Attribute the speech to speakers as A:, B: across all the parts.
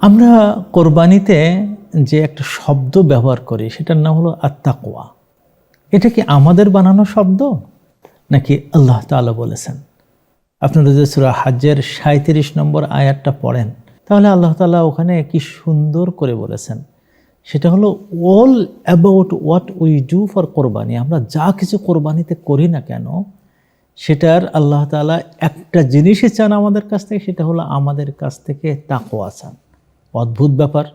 A: আমরা কোরবানিতে যে একটা শব্দ ব্যবহার করি সেটার নাম হলো আত-তাকওয়া। এটা কি আমাদের বানানো শব্দ নাকি আল্লাহ তাআলা বলেছেন? আপনারা যদি সূরা হজ্জের ৩৭ নম্বর আয়াতটা পড়েন তাহলে আল্লাহ তাআলা ওখানে কি সুন্দর করে বলেছেন। সেটা হলো all about what we do for কোরবানি। আমরা যা কিছু কোরবানিতে করি না কেন সেটার আল্লাহ তাআলা একটা জিনিসই চান আমাদের কাছ থেকে, সেটা হলো আমাদের কাছ থেকে তাকওয়া চান। অদ্ভুত ব্যাপার।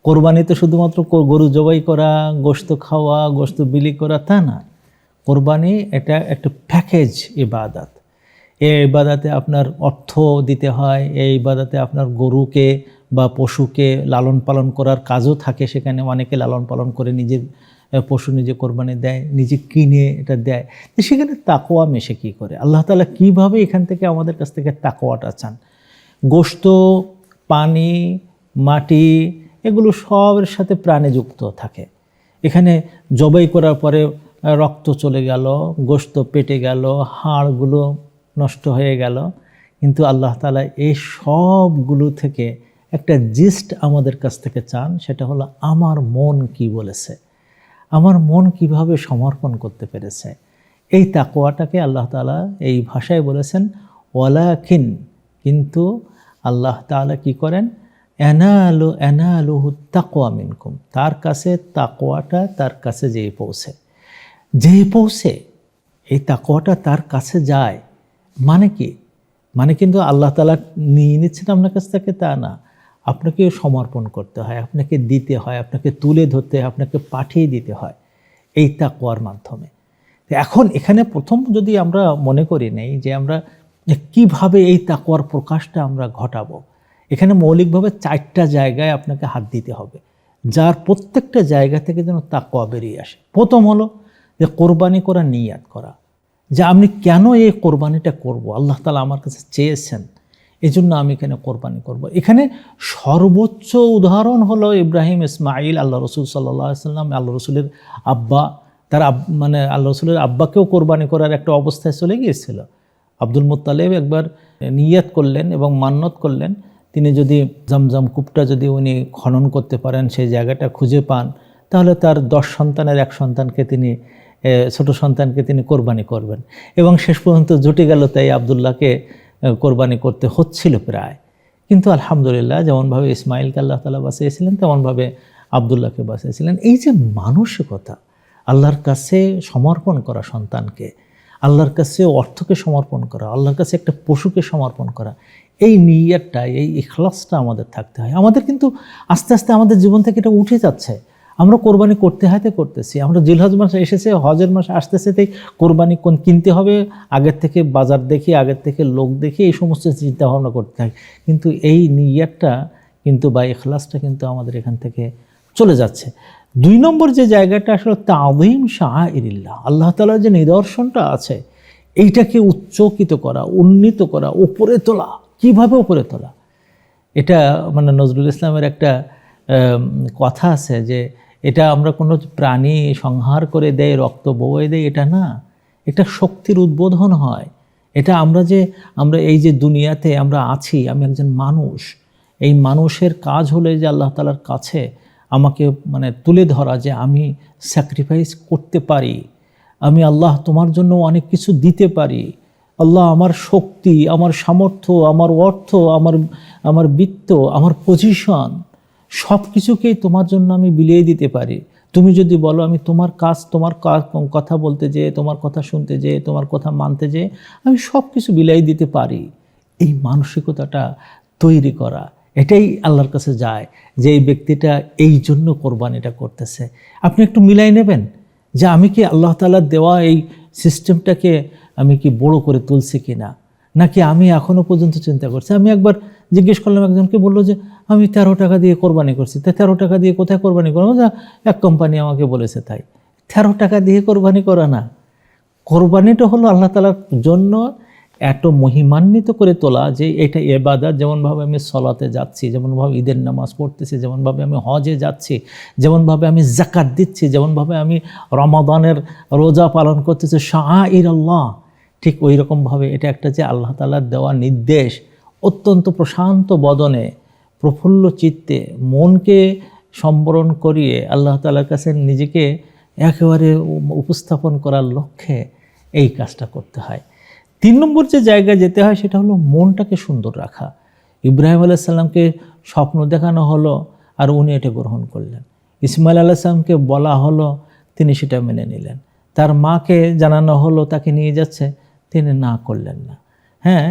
A: কোরবানিতে শুধুমাত্র গরু জবাই করা, গোশত খাওয়া, গোশত বিলি করা তা না। কোরবানি এটা একটা প্যাকেজ ইবাদত। এই ইবাদতে আপনার অর্থ দিতে হয়, এই ইবাদতে আপনার গরুকে বা পশুকে লালন পালন করার কাজও থাকে। সেখানে অনেকে লালন পালন করে নিজের পশু নিজে কোরবানি দেয়, নিজে কিনে এটা দেয়। তো সেখানে তাকওয়া মেশে কী করে? আল্লাহ তাআলা কীভাবে এখান থেকে আমাদের কাছ থেকে তাকওয়াটা চান? গোশত, পানি, মাটি এগুলো সবের সাথে প্রাণে যুক্ত থাকে। এখানে জবাই করার পরে রক্ত চলে গেল, গোশত পেটে গেল, হাড়গুলো নষ্ট হয়ে গেল, কিন্তু আল্লাহ তাআলা এই সবগুলো থেকে একটা জিস্ট আমাদের কাছ থেকে চান। সেটা হলো আমার মন কি বলেছে, আমার মন কিভাবে সমর্পণ করতে পেরেছে। এই তাকওয়াটাকে আল্লাহ তাআলা এই ভাষায় বলেছেন ওয়ালাকিন, কিন্তু আল্লাহ তাআলা কি করেন? এনালুহু তাকওয়া মিনকুম, তার কাছে তাকওয়াটা তার কাছে যেই পৌঁছে এই তাকওয়াটা তার কাছে যায়। মানে কি? মানে কিন্তু আল্লাহ তাআলা নিয়ে নিচ্ছেন আপনার কাছ থেকে তা না। আপনাকে সমর্পণ করতে হয়, আপনাকে দিতে হয়, আপনাকে তুলে ধরতে হয়, আপনাকে পাঠিয়ে দিতে হয় এই তাকওয়ার মাধ্যমে। এখন এখানে প্রথম যদি আমরা মনে করি নেই যে আমরা কিভাবে এই তাকওয়ার প্রকাশটা আমরা ঘটাবো, এখানে মৌলিকভাবে 4টা জায়গায় আপনাকে হাত দিতে হবে, যার প্রত্যেকটা জায়গা থেকে যেন তাকওয়া বেরিয়ে আসে। প্রথম হলো যে কোরবানি করার নিয়াত করা, যে আমি কেন এই কোরবানিটা করব, আল্লাহ তাআলা আমার কাছে চেয়েছেন, এই জন্য আমি এখানে কোরবানি করব। এখানে সর্বোচ্চ উদাহরণ হলো ইব্রাহিম ইসমাইল, আল্লাহ রসুল সাল্লাল্লাহু আলাইহি ওয়াসাল্লাম, আল্লাহ রসুলের আব্বা। তার মানে আল্লাহ রসুলের আব্বাকেও কোরবানি করার একটা অবস্থায় চলে গিয়েছিল। আব্দুল মুত্তালিব একবার নিয়াত করলেন এবং মান্নত করলেন, তিনি যদি জমজম কূপটা যদি উনি খনন করতে পারেন, সেই জায়গাটা খুঁজে পান, তাহলে তার 10 সন্তানের 1 সন্তানকে তিনি ছোট সন্তানকে তিনি কোরবানি করবেন। এবং শেষ পর্যন্ত জুটে গেল, তাই আবদুল্লাহকে কোরবানি করতে হচ্ছিল প্রায়। কিন্তু আলহামদুলিল্লাহ, যেমনভাবে ইসমাইলকে আল্লাহ তাআলা বাঁচিয়েছিলেন তেমনভাবে আবদুল্লাহকে বাঁচিয়েছিলেন। এই যে মানসিকতা, আল্লাহর কাছে সমর্পণ করা সন্তানকে, আল্লাহর কাছে অর্থকে সমর্পণ করা, আল্লাহর কাছে একটা পশুকে সমর্পণ করা, এই নিয়তটা, এই ইখলাসটা আমাদের থাকতে হয়। আমাদের কিন্তু আস্তে আস্তে আমাদের জীবন থেকে এটা উঠে যাচ্ছে। আমরা কোরবানি করতেছি। আমরা জিলহজ মাস এসেছে, হজের মাস আসতেছে, তাই কোরবানি কিনতে হবে, আগের থেকে বাজার দেখি, আগের থেকে লোক দেখি, এই সমস্ত চিন্তা ভাবনা করতে হয়। কিন্তু এই নিয়তটা কিন্তু বা ইখলাসটা কিন্তু আমাদের এখান থেকে চলে যাচ্ছে। 2 নম্বর যে জায়গাটা আসলে তাযীম শাআইরিল্লাহ, আল্লাহ তাআলার যে নিদর্শনটা আছে এইটাকে উচ্চকিত করা, উন্নীত করা, উপরে তোলা। কিভাবে উপরে তোলা? এটা মানে নজরুল ইসলামের একটা কথা আছে যে এটা আমরা কোনো প্রাণী সংহার করে দেয়, রক্ত বয়ে দেয়, এটা না। এটা শক্তির উদ্বোধন হয়। এটা আমরা এই যে দুনিয়াতে আমরা আছি, আমি একজন মানুষ, এই মানুষের কাজ হলো যে আল্লাহ তাআলার কাছে আমাকে মানে তুলে ধরা, যে আমি স্যাক্রিফাইস করতে পারি, আমি আল্লাহ তোমার জন্য অনেক কিছু দিতে পারি। আল্লাহ আমার শক্তি, আমার সামর্থ্য, আমার অর্থ, আমার বিত্ত, আমার পজিশন সব কিছুকেই তোমার জন্য আমি বিলিয়ে দিতে পারি। তুমি যদি বলো আমি তোমার কথা বলতে যেয়ে, তোমার কথা শুনতে যেয়ে, তোমার কথা মানতে যেয়ে আমি সব কিছু বিলিয়ে দিতে পারি। এই মানসিকতাটা তৈরি করা, এটাই আল্লাহর কাছে যায় যে এই ব্যক্তিটা এই জন্য কোরবানিটা করতেছে। আপনি একটু মিলাই নেবেন যে আমি কি আল্লাহ তাআলার দেওয়া এই সিস্টেমটাকে আমি কি বড় করে তুলছি কিনা, নাকি আমি এখনও পর্যন্ত চিন্তা করছি। আমি একবার জিজ্ঞেস করলাম, একজনকে বললো যে আমি 13 টাকা দিয়ে কোরবানি করছি। তাই 13 টাকা দিয়ে কোথায় কোরবানি করবো? এক কোম্পানি আমাকে বলেছে তাই। 13 টাকা দিয়ে কোরবানি করা না, কোরবানিটা হলো আল্লাহ তাআলার জন্য এত মহিমান্বিত করে তোলা যে এটা ইবাদত। যেমনভাবে আমি সলাতে যাচ্ছি, যেমনভাবে ঈদের নামাজ পড়তেছি, যেমনভাবে আমি হজে যাচ্ছি, যেমনভাবে আমি যাকাত দিচ্ছি, যেমনভাবে আমি রমাদানের রোজা পালন করতেছি, শাআইরাল্লাহ, ঠিক ওই রকমভাবে এটা একটা যে আল্লাহ তাআলার দেওয়া নির্দেশ, অত্যন্ত প্রশান্ত বদনে প্রফুল্ল চিত্তে মনকে সম্বরণ করিয়ে আল্লাহ তাআলার কাছে নিজেকে একেবারে উপস্থাপন করার লক্ষ্যে এই কাজটা করতে হয়। 3 নম্বর যে জায়গায় যেতে হয় সেটা হলো মনটাকে সুন্দর রাখা। ইব্রাহিম আলাইহিস সালামকে স্বপ্ন দেখানো হলো আর উনি এটা গ্রহণ করলেন। ইসমাইল আলাইহিস সালামকে বলা হলো, তিনি সেটা মেনে নিলেন। তার মাকে জানানো হলো তাকে নিয়ে যাচ্ছে, তিনি না করলেন না। হ্যাঁ,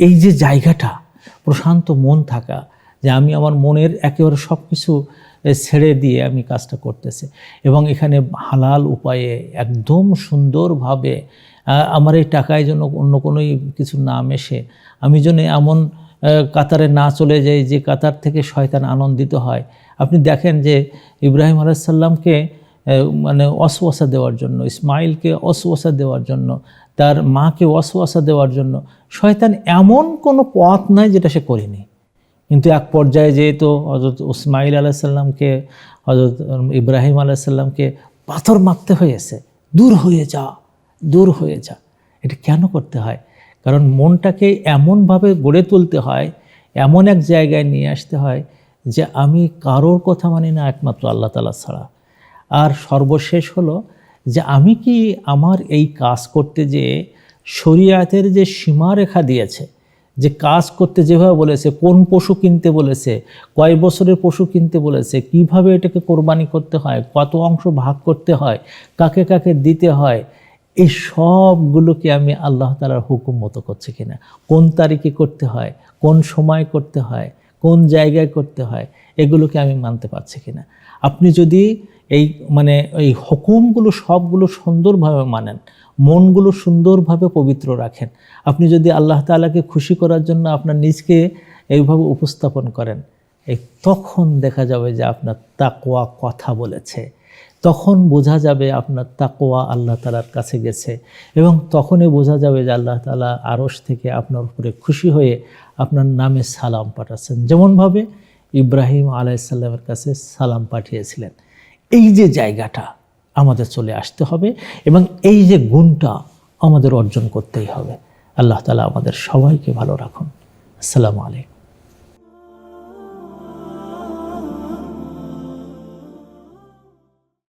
A: এই যে জায়গাটা, প্রশান্ত মন থাকা, যে আমি আমার মনের একেবারে সব কিছু ছেড়ে দিয়ে আমি কাজটা করতেছি এবং এখানে হালাল উপায়ে একদম সুন্দরভাবে আমার এই টাকায় যেন অন্য কোনো কিছু না মেশে, আমি যেন এমন কাতারে না চলে যাই যে কাতার থেকে শয়তান আনন্দিত হয়। আপনি দেখেন যে ইব্রাহিম আলাইহিস সালামকে মানে ওয়াসওয়াসা দেওয়ার জন্য, ইসমাইলকে ওয়াসওয়াসা দেওয়ার জন্য, তার মাকে ওয়াসওয়াসা দেওয়ার জন্য শয়তান এমন কোনো পথ নাই যেটা সে করেনি। কিন্তু এক পর্যায়ে যেহেতু হযরত ইসমাইল আলাইহিস সালামকে, হযরত ইব্রাহিম আলাইহিস সালামকে পাথর মারতে হয়েছে, দূর হয়ে যা, দূর হয়ে যা। এটা কেন করতে হয়? কারণ মনটাকে এমনভাবে গড়ে তুলতে হয়, এমন এক জায়গায় নিয়ে আসতে হয় যে আমি কারোর কথা মানি না একমাত্র আল্লাহ তাআলা ছাড়া। আর সর্বশেষ হলো যে আমি কি আমার এই কাজ করতে যে শরীয়তের যে সীমারেখা দিয়েছে, যে কাজ করতে যেভাবে বলেছে, কোন পশু কিনতে বলেছে, কয় বছরের পশু কিনতে বলেছে, কিভাবে এটাকে কোরবানি করতে হয়, কত অংশ ভাগ করতে হয়, কাকে কাকে দিতে হয়, এই সবগুলোকে আমি আল্লাহ তাআলার হুকুম মতো করছি কিনা, কোন তারিখে করতে হয়, কোন সময় করতে হয়, কোন জায়গায় করতে হয়, এগুলোকে আমি মানতে পারছি কিনা। আপনি যদি এই এই হুকুমগুলো সবগুলো সুন্দরভাবে মানেন, মনগুলো সুন্দরভাবে পবিত্র রাখেন, আপনি যদি আল্লাহ তাআলাকে খুশি করার জন্য আপনার নিজকে এইভাবে উপস্থাপন করেন, তখন দেখা যাবে যে আপনার তাকওয়া কথা বলেছে, তখন বোঝা যাবে আপনার তাকওয়া আল্লাহ তাআলার কাছে গেছে এবং তখনই বোঝা যাবে যে আল্লাহ তাআলা আরশ থেকে আপনার উপরে খুশি হয়ে আপনার নামে সালাম পাঠাচ্ছেন, যেমনভাবে ইব্রাহিম আলাইহিস সালামের কাছে সালাম পাঠিয়েছিলেন। এই যে জায়গাটা আমাদের চলে আসতে হবে এবং এই যে গুণটা আমাদের অর্জন করতেই হবে। আল্লাহ তাআলা আমাদের সবাইকে ভালো রাখুন। আসসালামু আলাইকুম।